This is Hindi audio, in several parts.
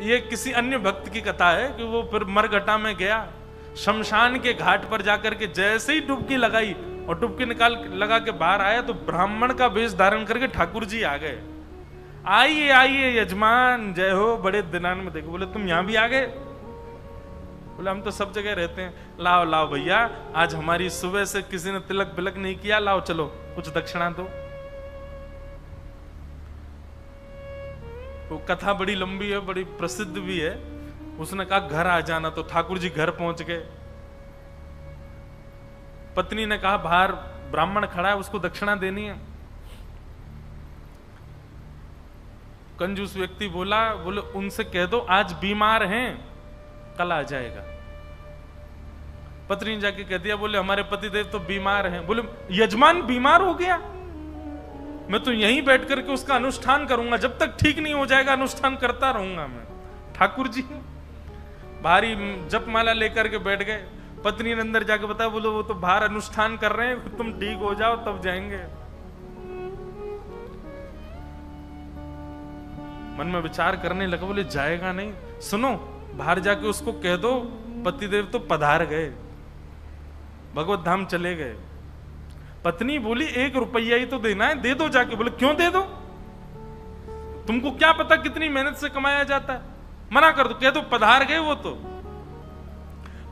ये किसी अन्य भक्त की कथा है कि वो फिर मरघटा में गया, शमशान के घाट पर जाकर के जैसे ही डुबकी लगाई और डुबकी निकाल लगा के बाहर आया तो ब्राह्मण का वेश धारण करके ठाकुर जी आ गए। आइए आइए यजमान, जय हो, बड़े दिनान में देखो। बोले तुम यहां भी आ गए? बोले हम तो सब जगह रहते हैं। लाओ लाओ भैया, आज हमारी सुबह से किसी ने तिलक बिलक नहीं किया, लाओ चलो कुछ दक्षिणा दो। वो कथा बड़ी लंबी है, बड़ी प्रसिद्ध भी है। उसने कहा घर आ जाना, तो ठाकुर जी घर पहुंच गए। पत्नी ने कहा बाहर ब्राह्मण खड़ा है, उसको दक्षिणा देनी है। कंजूस व्यक्ति बोला, बोले उनसे कह दो आज बीमार हैं, कल आ जाएगा। पत्नी ने जाके कह दिया, बोले हमारे पतिदेव तो बीमार हैं। बोले यजमान बीमार हो गया, मैं तो यहीं बैठ करके उसका अनुष्ठान करूंगा, जब तक ठीक नहीं हो जाएगा अनुष्ठान करता रहूंगा मैं। ठाकुर जी भारी जपमाला लेकर के बैठ गए। पत्नी ने अंदर जाके बताया, बोले वो तो बाहर अनुष्ठान कर रहे हैं, तुम ठीक हो जाओ तब जाएंगे। मन में विचार करने लगा, बोले जाएगा नहीं, सुनो बाहर जाके उसको कह दो पतिदेव तो पधार गए, भगवत धाम चले गए। पत्नी बोली 1 रुपया ही तो देना है, दे दो जाके। बोले क्यों दे दो, तुमको क्या पता कितनी मेहनत से कमाया जाता है, मना कर दो, कह दो पधार गए वो तो।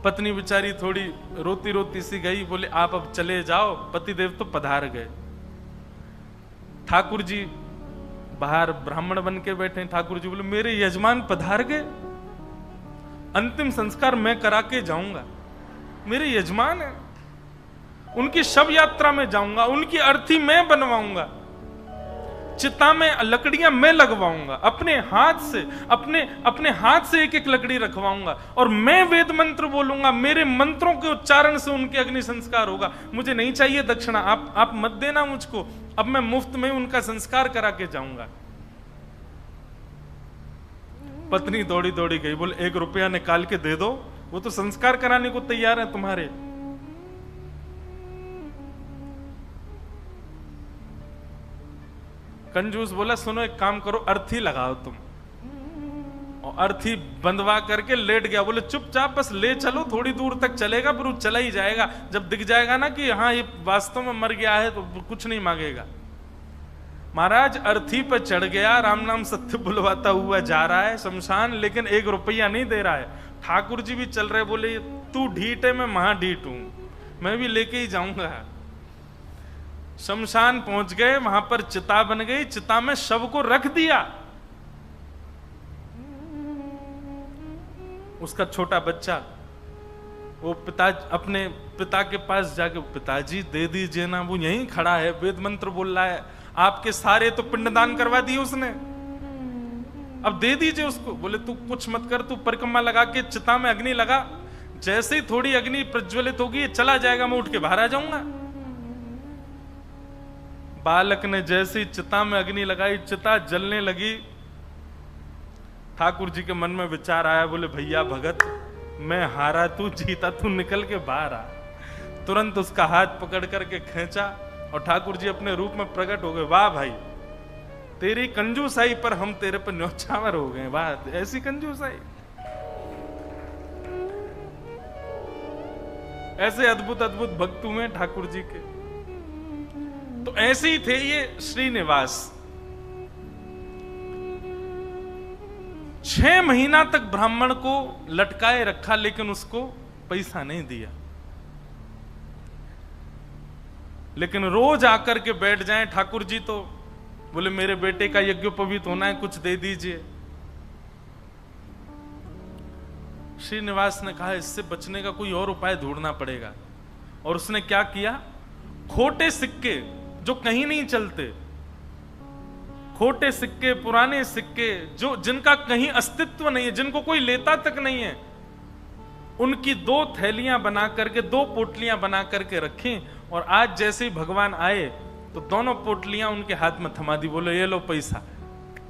पत्नी बेचारी थोड़ी रोती रोती सी गई, बोले आप अब चले जाओ, पतिदेव तो पधार गए। ठाकुर जी बाहर ब्राह्मण बन के बैठे। ठाकुर जी बोले मेरे यजमान पधार गए, अंतिम संस्कार मैं करा के जाऊंगा, मेरे यजमान है, उनकी शव यात्रा में जाऊंगा, उनकी अर्थी मैं बनवाऊंगा, चिता में लकड़ियां मैं लगवाऊंगा, अपने हाथ से अपने हाथ से एक एक लकड़ी रखवाऊंगा, और मैं वेद मंत्र बोलूंगा, मेरे मंत्रों के उच्चारण से उनके अग्नि संस्कार होगा। मुझे नहीं चाहिए दक्षिणा, आप मत देना मुझको, अब मैं मुफ्त में उनका संस्कार करा के जाऊंगा। पत्नी दौड़ी दौड़ी गई, बोले 1 रुपया निकाल के दे दो, वो तो संस्कार कराने को तैयार है तुम्हारे। कंजूस बोला सुनो एक काम करो, अर्थी लगाओ तुम, और अर्थी बंधवा करके लेट गया। बोले चुपचाप बस ले चलो, थोड़ी दूर तक चलेगा, फिर वो चला ही जाएगा, जब दिख जाएगा ना कि हाँ ये वास्तव में मर गया है तो कुछ नहीं मांगेगा। महाराज अर्थी पर चढ़ गया, राम नाम सत्य बुलवाता हुआ जा रहा है शमशान, लेकिन 1 रुपया नहीं दे रहा है। ठाकुर जी भी चल रहे, बोले तू ढीठ है, मैं महाढीठ हूं, मैं भी लेके ही जाऊंगा। शमशान पहुंच गए, वहां पर चिता बन गई, चिता में शव को रख दिया। उसका छोटा बच्चा वो अपने पिता के पास जाके, पिताजी दे दीजिए ना, वो यहीं खड़ा है, वेद मंत्र बोल रहा है, आपके सारे तो पिंडदान करवा दिए उसने, अब दे दीजिए उसको। बोले तू कुछ मत कर, तू परिक्रमा लगा के चिता में अग्नि लगा, जैसे ही थोड़ी अग्नि प्रज्वलित होगी चला जाएगा, मैं उठ के बाहर आ जाऊंगा। बालक ने जैसी चिता में अग्नि लगाई, चिता जलने लगी। ठाकुर जी के मन में विचार आया, बोले भैया भगत, मैं हारा तू जीता, तू निकल के बाहर आ। तुरंत उसका हाथ पकड़ करके खींचा और ठाकुर जी अपने रूप में प्रकट हो गए। वाह भाई, तेरी कंजूसाई पर हम तेरे पर न्यौछावर हो गए, वाह ऐसी कंजूसाई, ऐसे अद्भुत अद्भुत भक्त हुए ठाकुर जी के। तो ऐसे ही थे ये श्रीनिवास। 6 महीना तक ब्राह्मण को लटकाए रखा, लेकिन उसको पैसा नहीं दिया। लेकिन रोज आकर के बैठ जाएं ठाकुर जी, तो बोले मेरे बेटे का यज्ञोपवीत होना है, कुछ दे दीजिए। श्रीनिवास ने कहा इससे बचने का कोई और उपाय ढूंढना पड़ेगा। और उसने क्या किया, खोटे सिक्के जो कहीं नहीं चलते, खोटे सिक्के, पुराने सिक्के जो जिनका कहीं अस्तित्व नहीं है, जिनको कोई लेता तक नहीं है, उनकी 2 थैलियां बना करके, 2 पोटलियां बना करके रखी। और आज जैसे ही भगवान आए तो दोनों पोटलियां उनके हाथ में थमा दी। बोले ये लो पैसा,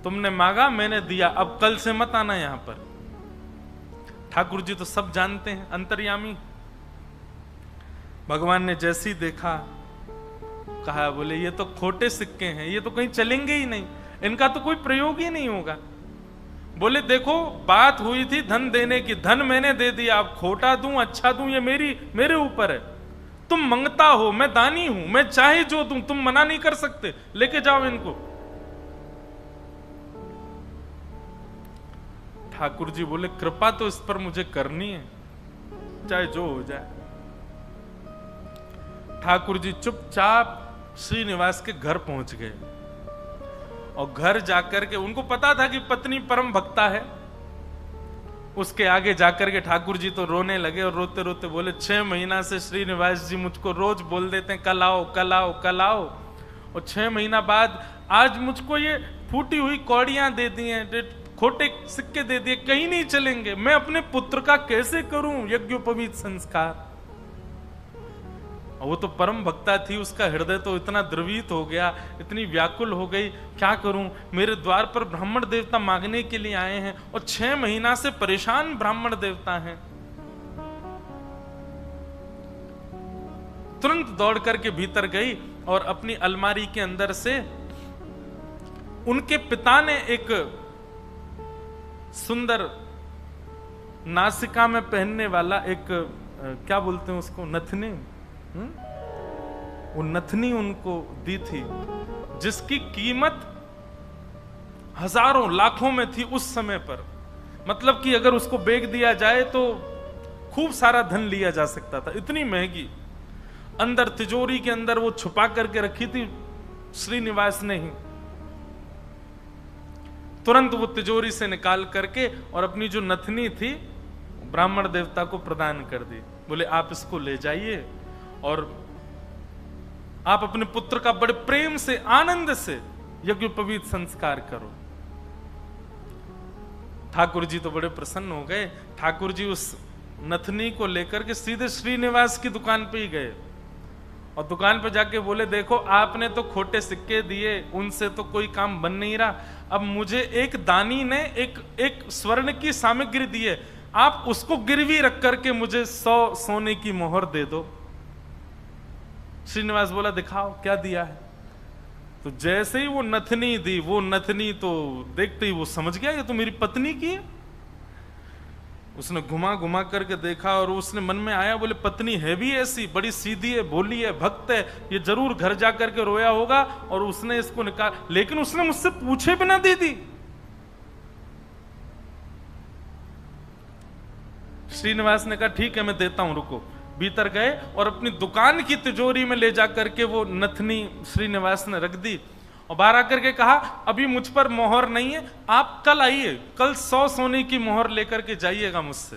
तुमने मांगा मैंने दिया, अब कल से मत आना यहां पर। ठाकुर जी तो सब जानते हैं, अंतर्यामी। भगवान ने जैसे ही देखा, कहा बोले ये तो खोटे सिक्के हैं, ये तो कहीं चलेंगे ही नहीं, इनका तो कोई प्रयोग ही नहीं होगा। बोले देखो बात हुई थी धन देने की, धन मैंने दे दिया, अब खोटा दूं अच्छा दूं ये मेरे ऊपर है। तुम मंगता हो, मैं दानी हूं, मैं चाहे जो दूं, तुम मना नहीं कर सकते, लेके जाओ इनको। ठाकुर जी बोले कृपा तो इस पर मुझे करनी है, चाहे जो हो जाए। ठाकुर जी चुपचाप श्रीनिवास के घर पहुंच गए और घर जाकर के, उनको पता था कि पत्नी परम भक्ता है, उसके आगे जाकर के ठाकुर जी तो रोने लगे और रोते रोते बोले 6 महीना से श्रीनिवास जी मुझको रोज बोल देते हैं कल आओ कल आओ कल आओ, और 6 महीना बाद आज मुझको ये फूटी हुई कौड़ियां दे दी हैं, खोटे सिक्के दे दिए, कहीं नहीं चलेंगे, मैं अपने पुत्र का कैसे करूं यज्ञोपवीत संस्कार। वो तो परम भक्ता थी, उसका हृदय तो इतना द्रवित हो गया, इतनी व्याकुल हो गई, क्या करूं, मेरे द्वार पर ब्राह्मण देवता मांगने के लिए आए हैं और 6 महीना से परेशान ब्राह्मण देवता हैं। तुरंत दौड़ करके भीतर गई और अपनी अलमारी के अंदर से उनके पिता ने एक सुंदर नासिका में पहनने वाला एक क्या बोलते हैं उसको, नथनी, वो नथनी उनको दी थी, जिसकी कीमत हजारों लाखों में थी उस समय पर। मतलब कि अगर उसको बेच दिया जाए तो खूब सारा धन लिया जा सकता था, इतनी महंगी। अंदर तिजोरी के अंदर वो छुपा करके रखी थी श्रीनिवास ने ही। तुरंत वो तिजोरी से निकाल करके और अपनी जो नथनी थी ब्राह्मण देवता को प्रदान कर दी। बोले आप इसको ले जाइए और आप अपने पुत्र का बड़े प्रेम से आनंद से यज्ञोपवीत संस्कार करो। ठाकुर जी तो बड़े प्रसन्न हो गए। ठाकुर जी उस नथनी को लेकर के सीधे श्रीनिवास की दुकान पे ही गए और दुकान पे जाके बोले देखो आपने तो खोटे सिक्के दिए, उनसे तो कोई काम बन नहीं रहा, अब मुझे एक दानी ने एक स्वर्ण की सामग्री दी है, आप उसको गिरवी रख करके मुझे 100 सोने की मोहर दे दो। श्रीनिवास बोला दिखाओ क्या दिया है। तो जैसे ही वो नथनी दी, वो नथनी तो देखते ही वो समझ गया ये तो मेरी पत्नी की है। उसने घुमा घुमा करके देखा और उसने मन में आया, बोले पत्नी है भी ऐसी, बड़ी सीधी है, भोली है, भक्त है, ये जरूर घर जा करके रोया होगा और उसने इसको निकाल, लेकिन उसने मुझसे पूछे बिना दे दी। श्रीनिवास ने कहा ठीक है मैं देता हूं, रुको। भीतर गए और अपनी दुकान की तिजोरी में ले जा करके वो नथनी श्रीनिवास ने रख दी और बाहर आकर के कहा अभी मुझ पर मोहर नहीं है, आप कल आइए, कल 100 सोने की मोहर लेकर के जाइएगा मुझसे।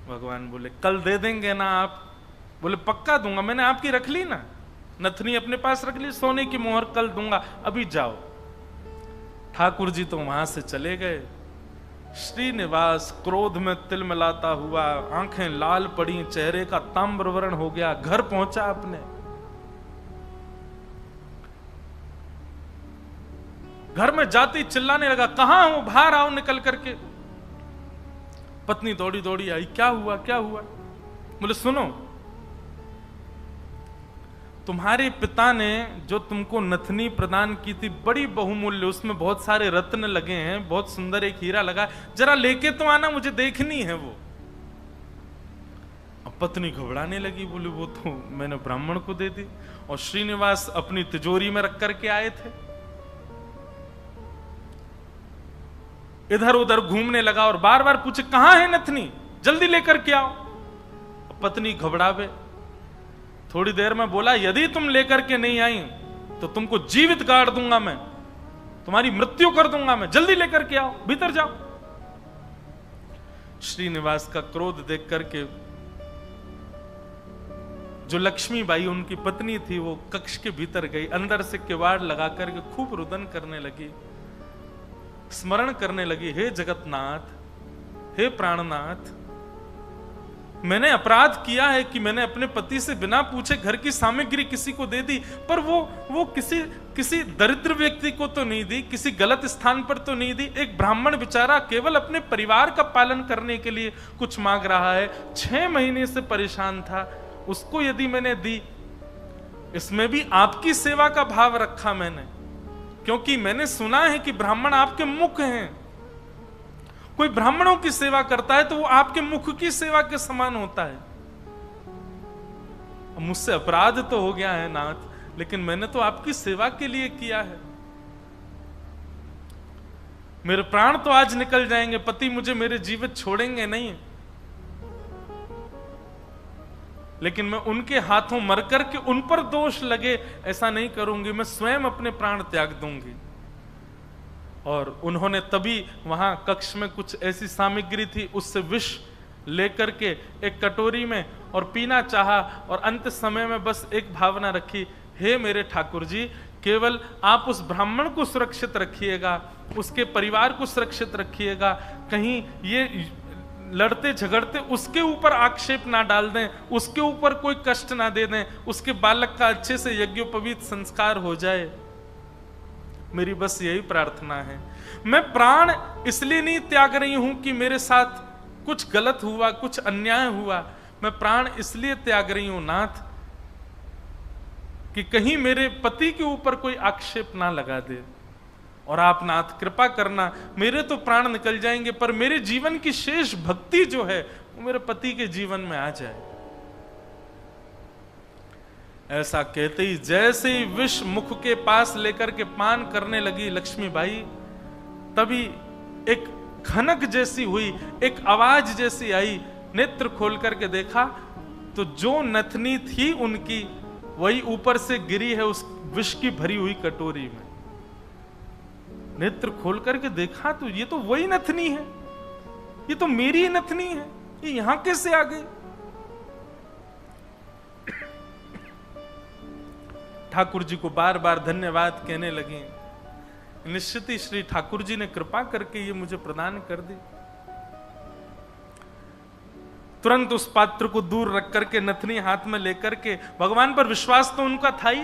भगवान बोले कल दे देंगे ना आप? बोले पक्का दूंगा, मैंने आपकी रख ली ना, नथनी अपने पास रख ली, सोने की मोहर कल दूंगा, अभी जाओ। ठाकुर जी तो वहां से चले गए। श्रीनिवास क्रोध में तिलमिलाता हुआ, आंखें लाल पड़ी, चेहरे का ताम्रवर्ण हो गया, घर पहुंचा अपने। घर में जाते चिल्लाने लगा कहां हो, बाहर आओ निकल करके। पत्नी दौड़ी दौड़ी आई, क्या हुआ क्या हुआ? बोले सुनो, तुम्हारे पिता ने जो तुमको नथनी प्रदान की थी बड़ी बहुमूल्य, उसमें बहुत सारे रत्न लगे हैं, बहुत सुंदर एक हीरा लगा, जरा लेके तो आना, मुझे देखनी है वो। अब पत्नी घबराने लगी, बोली वो तो मैंने ब्राह्मण को दे दी और श्रीनिवास अपनी तिजोरी में रख करके आए थे। इधर उधर घूमने लगा और बार बार पूछे कहां है नथनी, जल्दी लेकर के आओ। पत्नी घबरावे, थोड़ी देर में बोला यदि तुम लेकर के नहीं आई तो तुमको जीवित गाड़ दूंगा मैं, तुम्हारी मृत्यु कर दूंगा मैं, जल्दी लेकर के आओ, भीतर जाओ। श्रीनिवास का क्रोध देख करके जो लक्ष्मीबाई उनकी पत्नी थी वो कक्ष के भीतर गई, अंदर से किवाड़ लगा करके खूब रुदन करने लगी, स्मरण करने लगी, हे जगतनाथ, हे प्राणनाथ, मैंने अपराध किया है कि मैंने अपने पति से बिना पूछे घर की सामग्री किसी को दे दी, पर वो किसी दरिद्र व्यक्ति को तो नहीं दी, किसी गलत स्थान पर तो नहीं दी। एक ब्राह्मण बेचारा केवल अपने परिवार का पालन करने के लिए कुछ मांग रहा है, 6 महीने से परेशान था, उसको यदि मैंने दी, इसमें भी आपकी सेवा का भाव रखा मैंने, क्योंकि मैंने सुना है कि ब्राह्मण आपके मुख हैं, कोई ब्राह्मणों की सेवा करता है तो वो आपके मुख की सेवा के समान होता है। मुझसे अपराध तो हो गया है नाथ, लेकिन मैंने तो आपकी सेवा के लिए किया है। मेरे प्राण तो आज निकल जाएंगे, पति मुझे मेरे जीवित छोड़ेंगे नहीं, लेकिन मैं उनके हाथों मर कर के उन पर दोष लगे ऐसा नहीं करूंगी। मैं स्वयं अपने प्राण त्याग दूंगी। और उन्होंने तभी वहां कक्ष में कुछ ऐसी सामग्री थी, उससे विष लेकर के एक कटोरी में और पीना चाहा, और अंत समय में बस एक भावना रखी, हे मेरे ठाकुर जी, केवल आप उस ब्राह्मण को सुरक्षित रखिएगा, उसके परिवार को सुरक्षित रखिएगा, कहीं ये लड़ते झगड़ते उसके ऊपर आक्षेप ना डाल दें, उसके ऊपर कोई कष्ट ना दे दें, उसके बालक का अच्छे से यज्ञोपवीत संस्कार हो जाए। मेरी बस यही प्रार्थना है। मैं प्राण इसलिए नहीं त्याग रही हूं कि मेरे साथ कुछ गलत हुआ, कुछ अन्याय हुआ। मैं प्राण इसलिए त्याग रही हूं नाथ कि कहीं मेरे पति के ऊपर कोई आक्षेप ना लगा दे। और आप नाथ कृपा करना, मेरे तो प्राण निकल जाएंगे पर मेरे जीवन की शेष भक्ति जो है वो मेरे पति के जीवन में आ जाए। ऐसा कहते ही जैसे ही विष मुख के पास लेकर के पान करने लगी लक्ष्मीबाई, तभी एक खनक जैसी हुई, एक आवाज जैसी आई। नेत्र खोल करके देखा तो जो नथनी थी उनकी वही ऊपर से गिरी है उस विष की भरी हुई कटोरी में। नेत्र खोल करके देखा तो ये तो वही नथनी है, ये तो मेरी नथनी है, ये यहां कैसे आ गई? ठाकुर जी को बार बार धन्यवाद कहने लगे। निश्चित ही श्री ठाकुर जी ने कृपा करके ये मुझे प्रदान कर दी। तुरंत उस पात्र को दूर रख करके नथनी हाथ में लेकर के, भगवान पर विश्वास तो उनका था ही,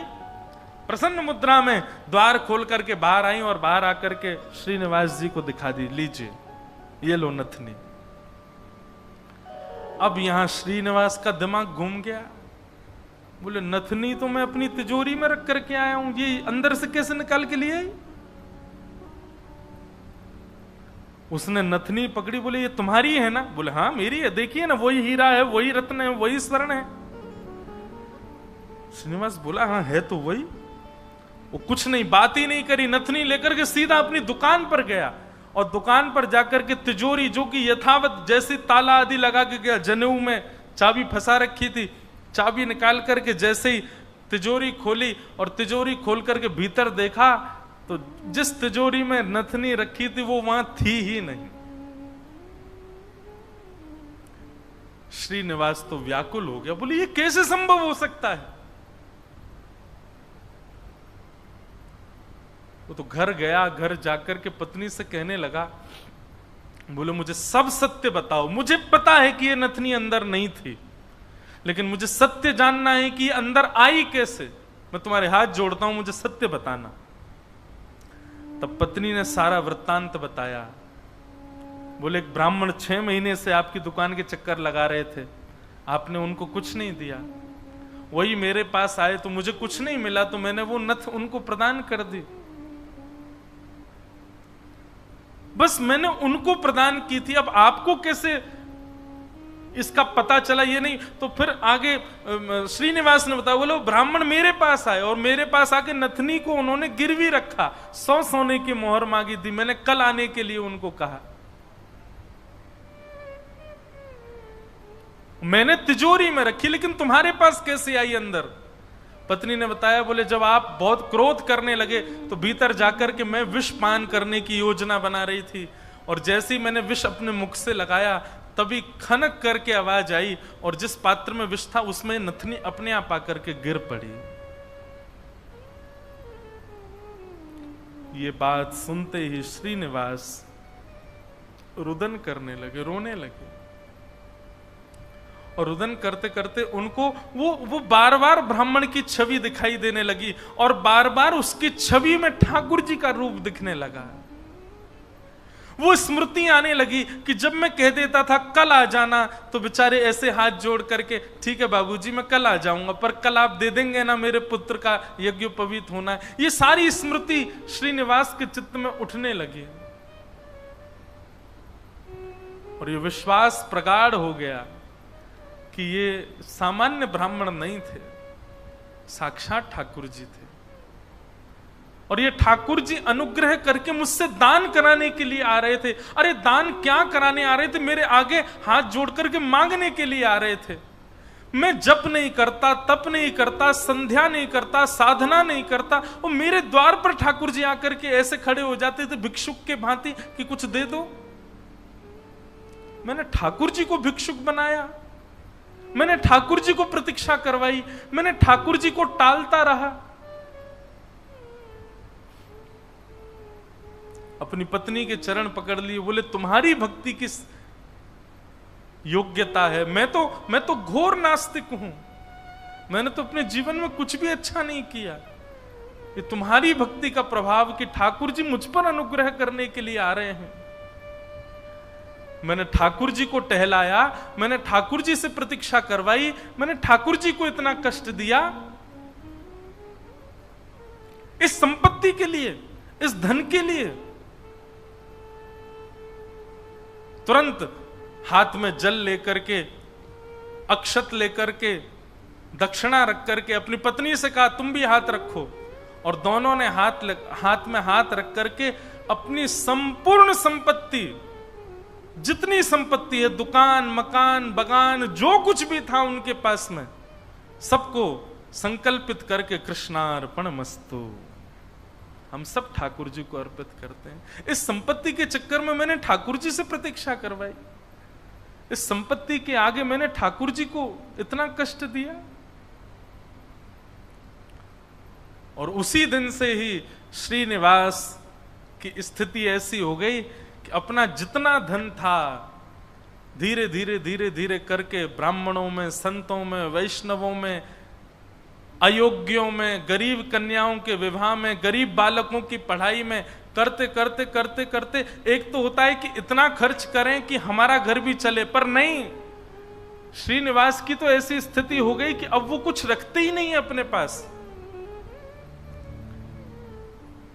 प्रसन्न मुद्रा में द्वार खोल करके बाहर आई और बाहर आकर के श्रीनिवास जी को दिखा दी, लीजिए ये लो नथनी। अब यहां श्रीनिवास का दिमाग घूम गया। बोले नथनी तो मैं अपनी तिजोरी में रख करके आया हूं, ये अंदर से कैसे निकाल के लिए आई? उसने नथनी पकड़ी, बोले ये तुम्हारी है ना? बोले हाँ मेरी है, देखिए ना वही हीरा है, वही रत्न है, वही स्वर्ण है। श्रीनिवास बोला हाँ है तो वही। वो कुछ नहीं, बात ही नहीं करी, नथनी लेकर के सीधा अपनी दुकान पर गया और दुकान पर जाकर के तिजोरी जो कि यथावत जैसी ताला आदि लगा के गया, जनेऊ में चाबी फंसा रखी थी, चाबी निकाल करके जैसे ही तिजोरी खोली और तिजोरी खोल करके भीतर देखा तो जिस तिजोरी में नथनी रखी थी वो वहां थी ही नहीं। श्रीनिवास तो व्याकुल हो गया, बोले ये कैसे संभव हो सकता है? वो तो घर गया, घर जाकर के पत्नी से कहने लगा, बोले मुझे सब सत्य बताओ, मुझे पता है कि ये नथनी अंदर नहीं थी, लेकिन मुझे सत्य जानना है कि ये अंदर आई कैसे। मैं तुम्हारे हाथ जोड़ता हूं, मुझे सत्य बताना। तब पत्नी ने सारा वृत्तांत बताया। बोले एक ब्राह्मण 6 महीने से आपकी दुकान के चक्कर लगा रहे थे, आपने उनको कुछ नहीं दिया, वही मेरे पास आए तो मुझे कुछ नहीं मिला तो मैंने वो नथ उनको प्रदान कर दी। बस मैंने उनको प्रदान की थी, अब आपको कैसे इसका पता चला ये नहीं। तो फिर आगे श्रीनिवास ने बताया, बोलो ब्राह्मण मेरे पास आए और मेरे पास आके नथनी को उन्होंने गिरवी रखा, 100 सोने की मोहर मांगी थी, मैंने कल आने के लिए उनको कहा, मैंने तिजोरी में रखी, लेकिन तुम्हारे पास कैसे आई अंदर? पत्नी ने बताया, बोले जब आप बहुत क्रोध करने लगे तो भीतर जाकर के मैं विष पान करने की योजना बना रही थी, और जैसे ही मैंने विष अपने मुख से लगाया तभी खनक करके आवाज आई और जिस पात्र में विष था उसमें नथनी अपने आप आकर के गिर पड़ी। ये बात सुनते ही श्रीनिवास रुदन करने लगे, रोने लगे, और रुदन करते करते उनको वो बार बार ब्राह्मण की छवि दिखाई देने लगी और बार बार उसकी छवि में ठाकुर जी का रूप दिखने लगा। वो स्मृति आने लगी कि जब मैं कह देता था कल आ जाना तो बेचारे ऐसे हाथ जोड़ करके, ठीक है बाबूजी मैं कल आ जाऊंगा, पर कल आप दे देंगे ना मेरे पुत्र का यज्ञोपवीत होना है। ये सारी स्मृति श्रीनिवास के चित्त में उठने लगी। और ये विश्वास प्रगाढ़ हो गया कि ये सामान्य ब्राह्मण नहीं थे, साक्षात ठाकुर जी थे। और ये ठाकुर जी अनुग्रह करके मुझसे दान कराने के लिए आ रहे थे। अरे दान क्या कराने आ रहे थे, मेरे आगे हाथ जोड़ करके मांगने के लिए आ रहे थे। मैं जप नहीं करता, तप नहीं करता, संध्या नहीं करता, साधना नहीं करता, वो मेरे द्वार पर ठाकुर जी आकर के ऐसे खड़े हो जाते थे भिक्षुक के भांति कि कुछ दे दो। मैंने ठाकुर जी को भिक्षुक बनाया, मैंने ठाकुर जी को प्रतीक्षा करवाई, मैंने ठाकुर जी को टालता रहा। अपनी पत्नी के चरण पकड़ लिए, बोले तुम्हारी भक्ति किस योग्यता है, मैं तो घोर नास्तिक हूं, मैंने तो अपने जीवन में कुछ भी अच्छा नहीं किया। ये तुम्हारी भक्ति का प्रभाव कि ठाकुर जी मुझ पर अनुग्रह करने के लिए आ रहे हैं। मैंने ठाकुर जी को टहलाया, मैंने ठाकुर जी से प्रतीक्षा करवाई, मैंने ठाकुर जी को इतना कष्ट दिया इस संपत्ति के लिए, इस धन के लिए। तुरंत हाथ में जल लेकर के, अक्षत लेकर के, दक्षिणा रख करके अपनी पत्नी से कहा तुम भी हाथ रखो। और दोनों ने हाथ में हाथ रख करके अपनी संपूर्ण संपत्ति, जितनी संपत्ति है, दुकान, मकान, बगान, जो कुछ भी था उनके पास में, सबको संकल्पित करके कृष्णार्पणमस्तु, हम सब ठाकुर जी को अर्पित करते हैं। इस संपत्ति के चक्कर में मैंने ठाकुर जी से प्रतीक्षा करवाई, इस संपत्ति के आगे मैंने ठाकुर जी को इतना कष्ट दिया। और उसी दिन से ही श्रीनिवास की स्थिति ऐसी हो गई कि अपना जितना धन था धीरे धीरे धीरे धीरे करके ब्राह्मणों में, संतों में, वैष्णवों में, अयोग्यों में, गरीब कन्याओं के विवाह में, गरीब बालकों की पढ़ाई में करते करते करते करते एक तो होता है कि इतना खर्च करें कि हमारा घर भी चले, पर नहीं, श्रीनिवास की तो ऐसी स्थिति हो गई कि अब वो कुछ रखते ही नहीं है अपने पास।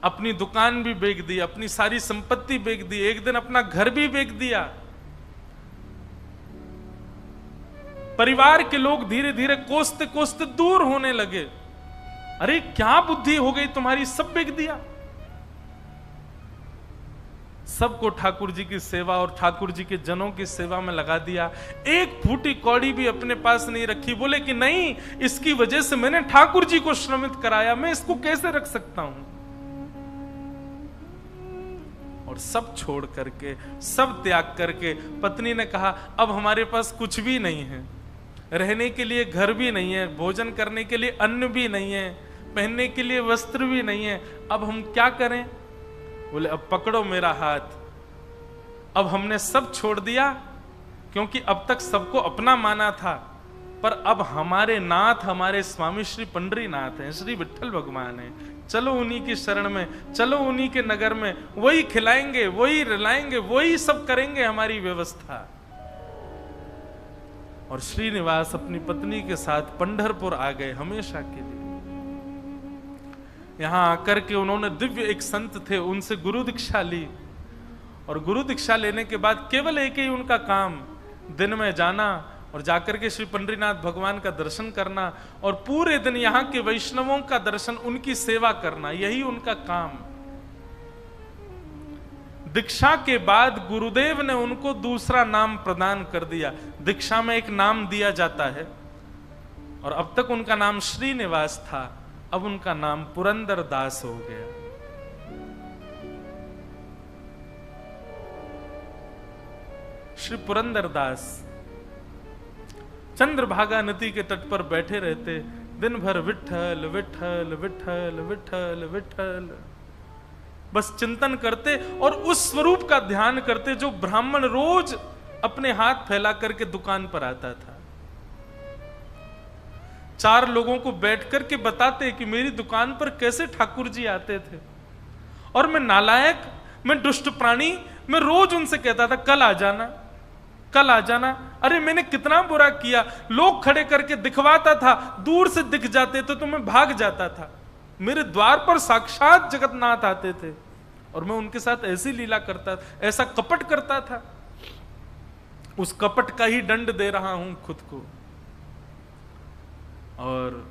अपनी दुकान भी बेच दी, अपनी सारी संपत्ति बेच दी, एक दिन अपना घर भी बेच दिया। परिवार के लोग धीरे धीरे कोसते कोसते दूर होने लगे। अरे क्या बुद्धि हो गई तुम्हारी, सब बेच दिया। सबको ठाकुर जी की सेवा और ठाकुर जी के जनों की सेवा में लगा दिया। एक फूटी कौड़ी भी अपने पास नहीं रखी। बोले कि नहीं, इसकी वजह से मैंने ठाकुर जी को श्रमित कराया, मैं इसको कैसे रख सकता हूं। और सब छोड़ करके, सब त्याग करके पत्नी ने कहा अब हमारे पास कुछ भी नहीं है, रहने के लिए घर भी नहीं है, भोजन करने के लिए अन्न भी नहीं है, पहनने के लिए वस्त्र भी नहीं है, अब हम क्या करें। बोले अब पकड़ो मेरा हाथ। अब हमने सब छोड़ दिया, क्योंकि अब तक सबको अपना माना था, पर अब हमारे नाथ, हमारे स्वामी श्री पंडरीनाथ हैं, श्री विठ्ठल भगवान हैं, चलो उन्हीं की शरण में, चलो उन्हीं के नगर में, वही खिलाएंगे, वही रिलाएंगे, वही सब करेंगे हमारी व्यवस्था। और श्रीनिवास अपनी पत्नी के साथ पंढरपुर आ गए हमेशा के लिए। यहां आकर के उन्होंने दिव्य एक संत थे, उनसे गुरु दीक्षा ली। और गुरु दीक्षा लेने के बाद केवल एक ही उनका काम, दिन में जाना और जाकर के श्री पंडरीनाथ भगवान का दर्शन करना और पूरे दिन यहाँ के वैष्णवों का दर्शन, उनकी सेवा करना, यही उनका काम। दीक्षा के बाद गुरुदेव ने उनको दूसरा नाम प्रदान कर दिया। दीक्षा में एक नाम दिया जाता है, और अब तक उनका नाम श्रीनिवास था, अब उनका नाम पुरंदर दास हो गया। श्री पुरंदर दास चंद्रभागा नदी के तट पर बैठे रहते, दिन भर विठ्ठल विठ्ठल विठ्ठल विठ्ठल विठ्ठल बस चिंतन करते और उस स्वरूप का ध्यान करते जो ब्राह्मण रोज अपने हाथ फैला करके दुकान पर आता था। 4 लोगों को बैठ करके बताते कि मेरी दुकान पर कैसे ठाकुर जी आते थे, और मैं नालायक, मैं दुष्ट प्राणी, मैं रोज उनसे कहता था कल आ जाना, कल आ जाना। अरे मैंने कितना बुरा किया, लोग खड़े करके दिखवाता था, दूर से दिख जाते तो मैं भाग जाता था। मेरे द्वार पर साक्षात जगन्नाथ आते थे और मैं उनके साथ ऐसी लीला करता, ऐसा कपट करता था। उस कपट का ही दंड दे रहा हूं खुद को। और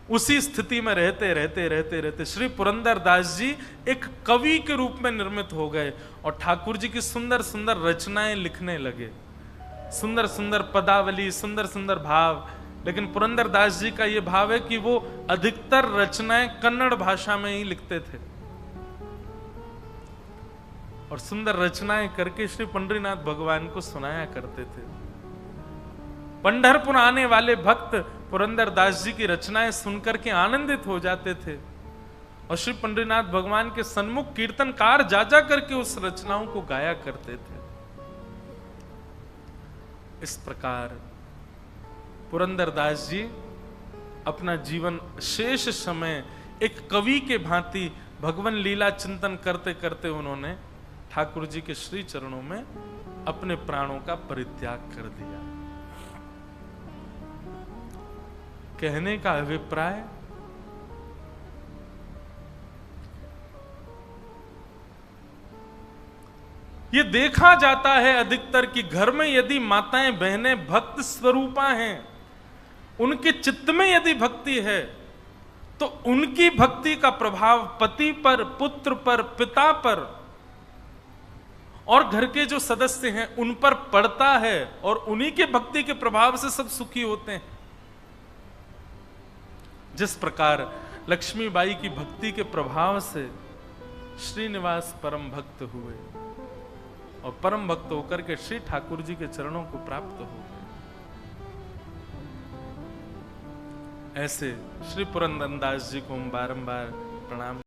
उसी स्थिति में रहते रहते रहते रहते श्री पुरंदरदास जी एक कवि के रूप में निर्मित हो गए और ठाकुर जी की सुंदर सुंदर रचनाएं लिखने लगे, सुंदर सुंदर पदावली, सुंदर सुंदर भाव। लेकिन पुरंदरदास जी का यह भाव है कि वो अधिकतर रचनाएं कन्नड़ भाषा में ही लिखते थे और सुंदर रचनाएं करके श्री पंडरीनाथ भगवान को सुनाया करते थे। पंढरपुर आने वाले भक्त पुरंदरदास जी की रचनाएं सुनकर के आनंदित हो जाते थे और श्री पंडरीनाथ भगवान के सन्मुख कीर्तनकार जा जा करके उस रचनाओं को गाया करते थे। इस प्रकार पुरंदरदास जी अपना जीवन शेष समय एक कवि के भांति भगवान लीला चिंतन करते करते उन्होंने ठाकुर जी के श्री चरणों में अपने प्राणों का परित्याग कर दिया। कहने का अभिप्राय, ये देखा जाता है अधिकतर कि घर में यदि माताएं बहनें भक्त स्वरूपा हैं, उनके चित्त में यदि भक्ति है तो उनकी भक्ति का प्रभाव पति पर, पुत्र पर, पिता पर और घर के जो सदस्य हैं उन पर पड़ता है और उन्हीं के भक्ति के प्रभाव से सब सुखी होते हैं। जिस प्रकार लक्ष्मीबाई की भक्ति के प्रभाव से श्रीनिवास परम भक्त हुए और परम भक्त होकर के श्री ठाकुर जी के चरणों को प्राप्त हो गए, ऐसे श्री पुरंदरदास जी को हम बारंबार प्रणाम